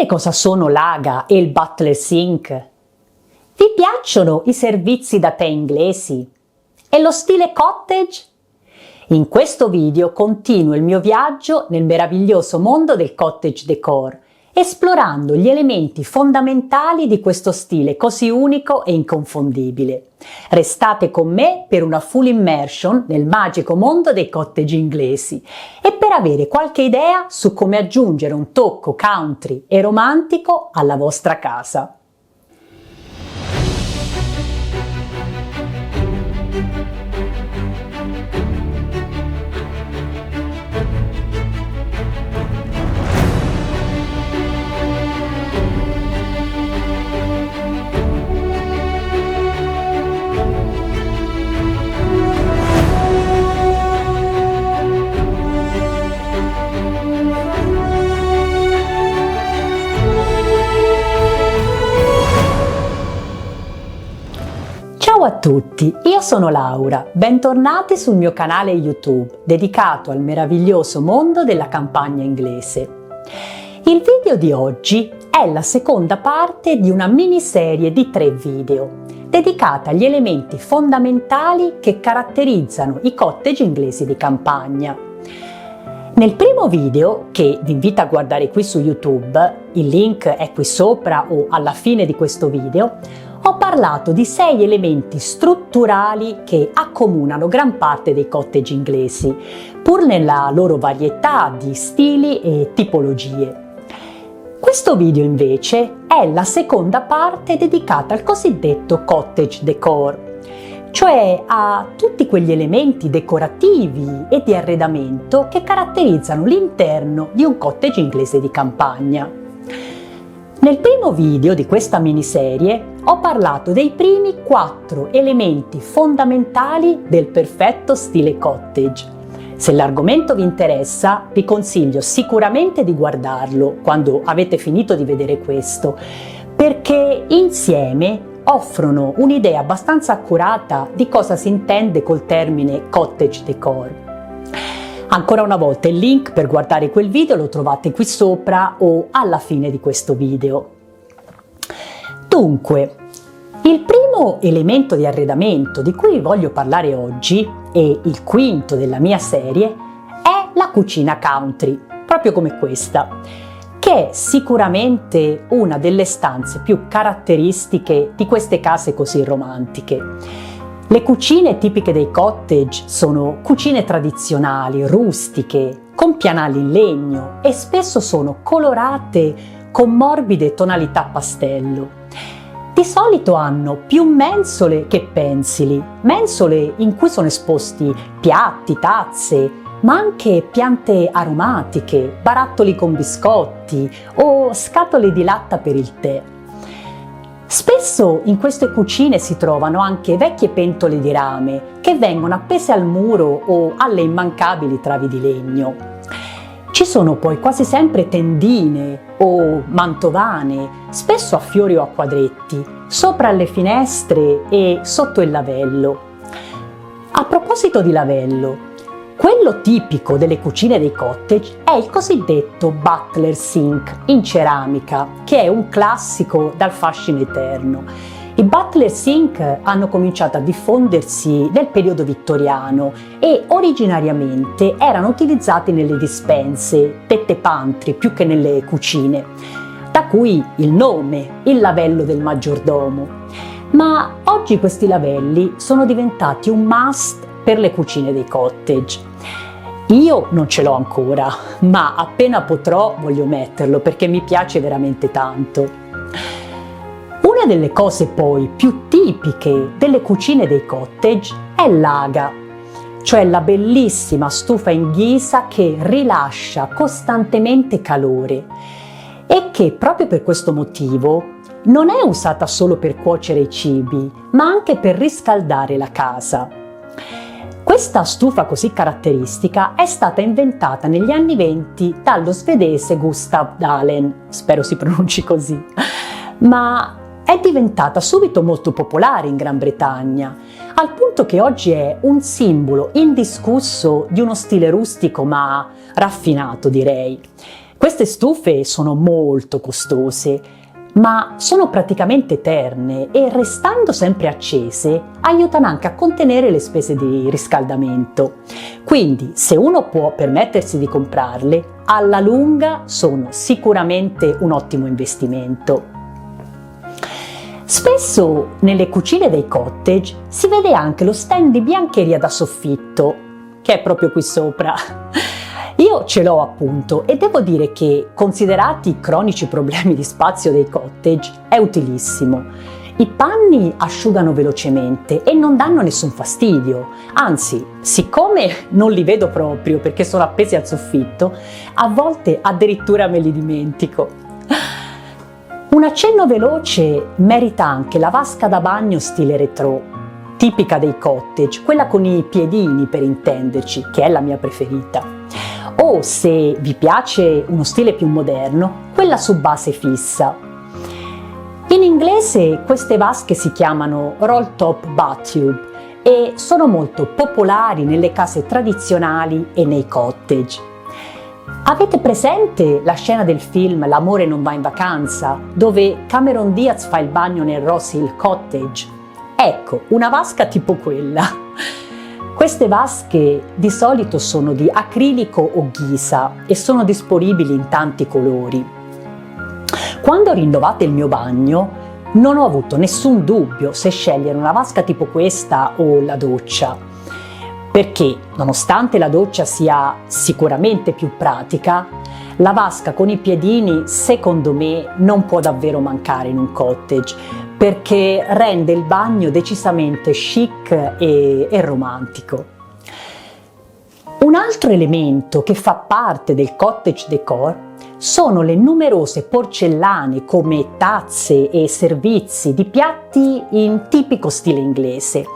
Sapete cosa sono l'AGA e il Butler Sink? Vi piacciono i servizi da tè inglesi? E lo stile cottage? In questo video continuo il mio viaggio nel meraviglioso mondo del cottage decor, esplorando gli elementi fondamentali di questo stile così unico e inconfondibile. Restate con me per una full immersion nel magico mondo dei cottage inglesi e per avere qualche idea su come aggiungere un tocco country e romantico alla vostra casa. Ciao a tutti, io sono Laura, bentornati sul mio canale YouTube dedicato al meraviglioso mondo della campagna inglese. Il video di oggi è la seconda parte di una miniserie di 3 video dedicata agli elementi fondamentali che caratterizzano i cottage inglesi di campagna. Nel primo video, che vi invito a guardare qui su YouTube, il link è qui sopra o alla fine di questo video, ho parlato di 6 elementi strutturali che accomunano gran parte dei cottage inglesi, pur nella loro varietà di stili e tipologie. Questo video invece è la seconda parte dedicata al cosiddetto cottage decor, cioè a tutti quegli elementi decorativi e di arredamento che caratterizzano l'interno di un cottage inglese di campagna. Nel primo video di questa miniserie ho parlato dei primi 4 elementi fondamentali del perfetto stile cottage. Se l'argomento vi interessa, vi consiglio sicuramente di guardarlo quando avete finito di vedere questo, perché insieme offrono un'idea abbastanza accurata di cosa si intende col termine cottage decor. Ancora una volta il link per guardare quel video lo trovate qui sopra o alla fine di questo video. Dunque, il primo elemento di arredamento di cui voglio parlare oggi, e il quinto della mia serie, è la cucina country, proprio come questa, che è sicuramente una delle stanze più caratteristiche di queste case così romantiche. Le cucine tipiche dei cottage sono cucine tradizionali, rustiche, con pianali in legno e spesso sono colorate con morbide tonalità pastello. Di solito hanno più mensole che pensili, mensole in cui sono esposti piatti, tazze, ma anche piante aromatiche, barattoli con biscotti o scatole di latta per il tè. Spesso in queste cucine si trovano anche vecchie pentole di rame che vengono appese al muro o alle immancabili travi di legno. Ci sono poi quasi sempre tendine o mantovane, spesso a fiori o a quadretti, sopra le finestre e sotto il lavello. A proposito di lavello, quello tipico delle cucine dei cottage è il cosiddetto Butler Sink in ceramica, che è un classico dal fascino eterno. I Butler Sink hanno cominciato a diffondersi nel periodo vittoriano e originariamente erano utilizzati nelle dispense, dette pantry, più che nelle cucine, da cui il nome, il lavello del maggiordomo. Ma oggi questi lavelli sono diventati un must per le cucine dei cottage. Io non ce l'ho ancora, ma appena potrò voglio metterlo perché mi piace veramente tanto. Una delle cose poi più tipiche delle cucine dei cottage è l'AGA, cioè la bellissima stufa in ghisa che rilascia costantemente calore e che proprio per questo motivo non è usata solo per cuocere i cibi, ma anche per riscaldare la casa. Questa stufa così caratteristica è stata inventata negli anni '20 dallo svedese Gustav Dalén, spero si pronunci così, ma è diventata subito molto popolare in Gran Bretagna, al punto che oggi è un simbolo indiscusso di uno stile rustico ma raffinato, direi. Queste stufe sono molto costose, ma sono praticamente eterne e restando sempre accese aiutano anche a contenere le spese di riscaldamento. Quindi se uno può permettersi di comprarle, alla lunga sono sicuramente un ottimo investimento. Spesso nelle cucine dei cottage si vede anche lo stand di biancheria da soffitto, che è proprio qui sopra. Io ce l'ho appunto e devo dire che, considerati i cronici problemi di spazio dei cottage, è utilissimo. I panni asciugano velocemente e non danno nessun fastidio, anzi, siccome non li vedo proprio perché sono appesi al soffitto, a volte addirittura me li dimentico. Un accenno veloce merita anche la vasca da bagno stile retro, tipica dei cottage, quella con i piedini per intenderci, che è la mia preferita. O se vi piace uno stile più moderno, quella su base fissa. In inglese queste vasche si chiamano roll top bathtub e sono molto popolari nelle case tradizionali e nei cottage. Avete presente la scena del film L'amore non va in vacanza, dove Cameron Diaz fa il bagno nel Rose Hill Cottage? Ecco, una vasca tipo quella. Queste vasche di solito sono di acrilico o ghisa e sono disponibili in tanti colori. Quando ho rinnovato il mio bagno non ho avuto nessun dubbio se scegliere una vasca tipo questa o la doccia, perché nonostante la doccia sia sicuramente più pratica, la vasca con i piedini secondo me non può davvero mancare in un cottage, perché rende il bagno decisamente chic e romantico. Un altro elemento che fa parte del cottage decor sono le numerose porcellane come tazze e servizi di piatti in tipico stile inglese,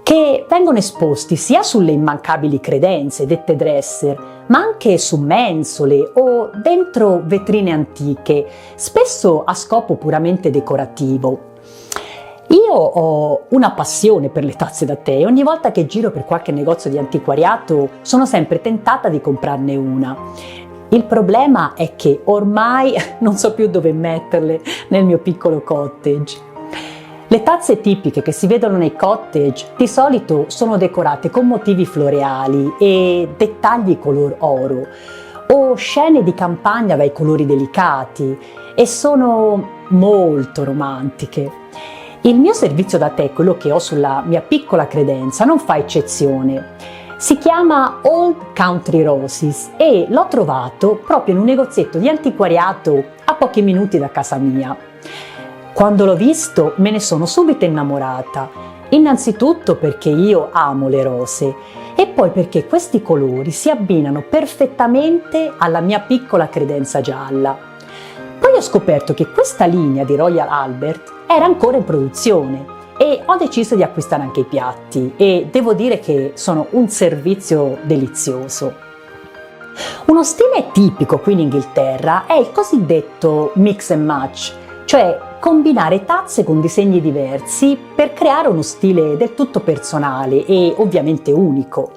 che vengono esposti sia sulle immancabili credenze dette dresser, ma anche su mensole o dentro vetrine antiche, spesso a scopo puramente decorativo. Io ho una passione per le tazze da tè e ogni volta che giro per qualche negozio di antiquariato sono sempre tentata di comprarne una. Il problema è che ormai non so più dove metterle nel mio piccolo cottage. Le tazze tipiche che si vedono nei cottage di solito sono decorate con motivi floreali e dettagli color oro o scene di campagna dai colori delicati e sono molto romantiche. Il mio servizio da tè, quello che ho sulla mia piccola credenza, non fa eccezione. Si chiama Old Country Roses e l'ho trovato proprio in un negozietto di antiquariato a pochi minuti da casa mia. Quando l'ho visto me ne sono subito innamorata, innanzitutto perché io amo le rose e poi perché questi colori si abbinano perfettamente alla mia piccola credenza gialla. Poi ho scoperto che questa linea di Royal Albert era ancora in produzione e ho deciso di acquistare anche i piatti e devo dire che sono un servizio delizioso. Uno stile tipico qui in Inghilterra è il cosiddetto mix and match, cioè combinare tazze con disegni diversi per creare uno stile del tutto personale e ovviamente unico.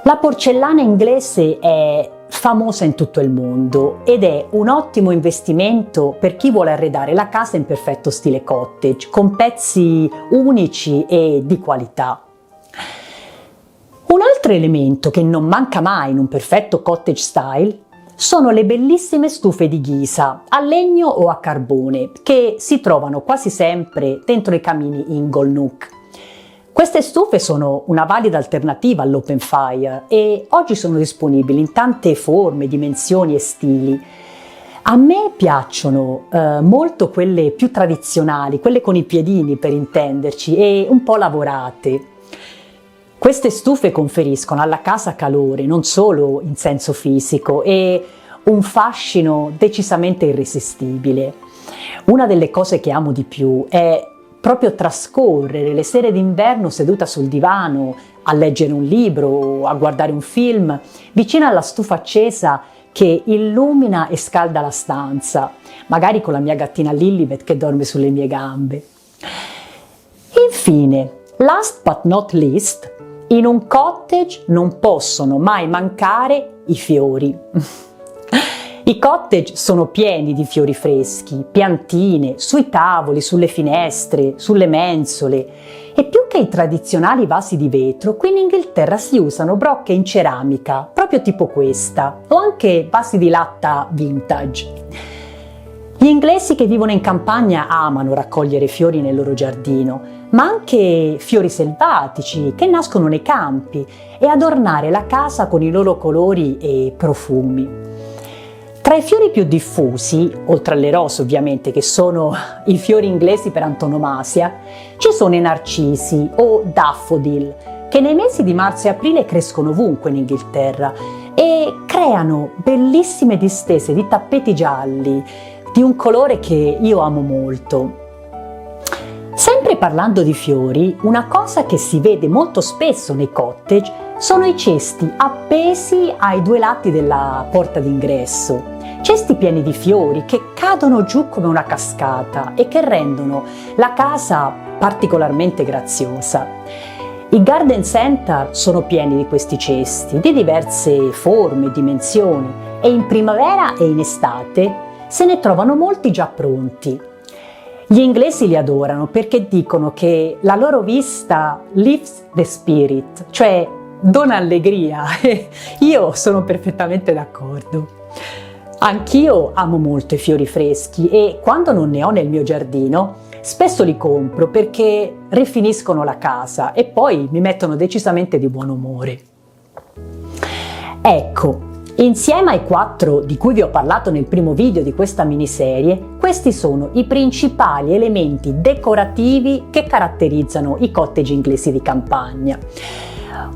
La porcellana inglese è famosa in tutto il mondo ed è un ottimo investimento per chi vuole arredare la casa in perfetto stile cottage, con pezzi unici e di qualità. Un altro elemento che non manca mai in un perfetto cottage style sono le bellissime stufe di ghisa, a legno o a carbone, che si trovano quasi sempre dentro i camini Inglenook. Queste stufe sono una valida alternativa all'open fire e oggi sono disponibili in tante forme, dimensioni e stili. A me piacciono molto quelle più tradizionali, quelle con i piedini per intenderci e un po' lavorate. Queste stufe conferiscono alla casa calore non solo in senso fisico e un fascino decisamente irresistibile. Una delle cose che amo di più è proprio trascorrere le sere d'inverno seduta sul divano a leggere un libro o a guardare un film vicino alla stufa accesa che illumina e scalda la stanza, magari con la mia gattina Lilibet che dorme sulle mie gambe. Infine, last but not least, in un cottage non possono mai mancare i fiori. I cottage sono pieni di fiori freschi, piantine, sui tavoli, sulle finestre, sulle mensole e più che i tradizionali vasi di vetro, qui in Inghilterra si usano brocche in ceramica, proprio tipo questa, o anche vasi di latta vintage. Gli inglesi che vivono in campagna amano raccogliere fiori nel loro giardino, ma anche fiori selvatici che nascono nei campi e adornare la casa con i loro colori e profumi. Tra i fiori più diffusi, oltre alle rose ovviamente, che sono i fiori inglesi per antonomasia, ci sono i narcisi o daffodil, che nei mesi di marzo e aprile crescono ovunque in Inghilterra e creano bellissime distese di tappeti gialli, di un colore che io amo molto. Sempre parlando di fiori, una cosa che si vede molto spesso nei cottage sono i cesti appesi ai due lati della porta d'ingresso. Cesti pieni di fiori che cadono giù come una cascata e che rendono la casa particolarmente graziosa. I garden center sono pieni di questi cesti, di diverse forme e dimensioni, e in primavera e in estate se ne trovano molti già pronti. Gli inglesi li adorano perché dicono che la loro vista lifts the spirit, cioè dona allegria, e io sono perfettamente d'accordo. Anch'io amo molto i fiori freschi e quando non ne ho nel mio giardino spesso li compro perché rifiniscono la casa e poi mi mettono decisamente di buon umore. Ecco, insieme ai 4 di cui vi ho parlato nel primo video di questa miniserie, questi sono i principali elementi decorativi che caratterizzano i cottage inglesi di campagna.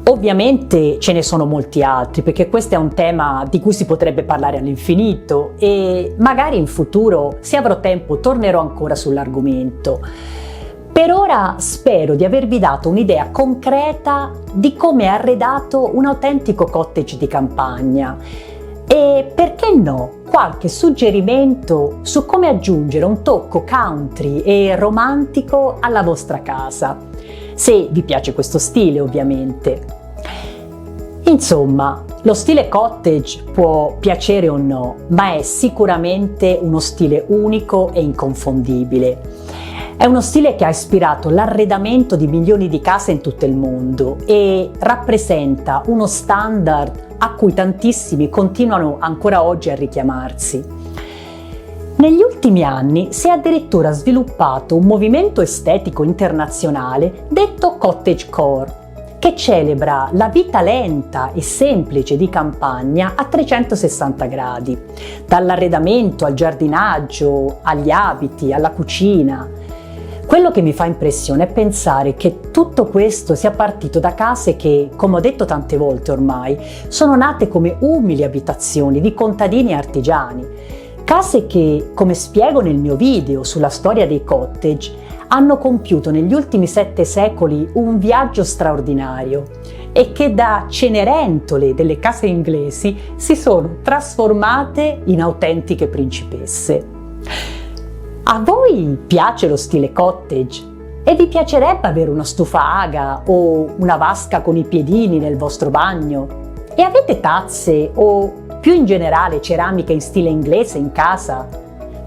Ovviamente ce ne sono molti altri perché questo è un tema di cui si potrebbe parlare all'infinito e magari in futuro, se avrò tempo, tornerò ancora sull'argomento. Per ora spero di avervi dato un'idea concreta di come è arredato un autentico cottage di campagna e, perché no, qualche suggerimento su come aggiungere un tocco country e romantico alla vostra casa, se vi piace questo stile ovviamente. Insomma, lo stile cottage può piacere o no, ma è sicuramente uno stile unico e inconfondibile. È uno stile che ha ispirato l'arredamento di milioni di case in tutto il mondo e rappresenta uno standard a cui tantissimi continuano ancora oggi a richiamarsi. Negli ultimi anni si è addirittura sviluppato un movimento estetico internazionale detto cottagecore, che celebra la vita lenta e semplice di campagna a 360 gradi, dall'arredamento al giardinaggio, agli abiti, alla cucina. Quello che mi fa impressione è pensare che tutto questo sia partito da case che, come ho detto tante volte ormai, sono nate come umili abitazioni di contadini e artigiani. Case che, come spiego nel mio video sulla storia dei cottage, hanno compiuto negli ultimi 7 secoli un viaggio straordinario e che da cenerentole delle case inglesi si sono trasformate in autentiche principesse. A voi piace lo stile cottage? E vi piacerebbe avere una stufa aga o una vasca con i piedini nel vostro bagno? E avete tazze o, più in generale, ceramica in stile inglese in casa?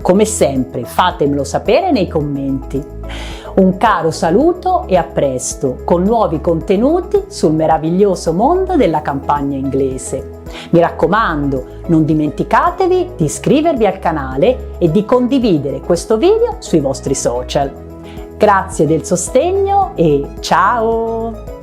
Come sempre, fatemelo sapere nei commenti. Un caro saluto e a presto con nuovi contenuti sul meraviglioso mondo della campagna inglese. Mi raccomando, non dimenticatevi di iscrivervi al canale e di condividere questo video sui vostri social. Grazie del sostegno e ciao!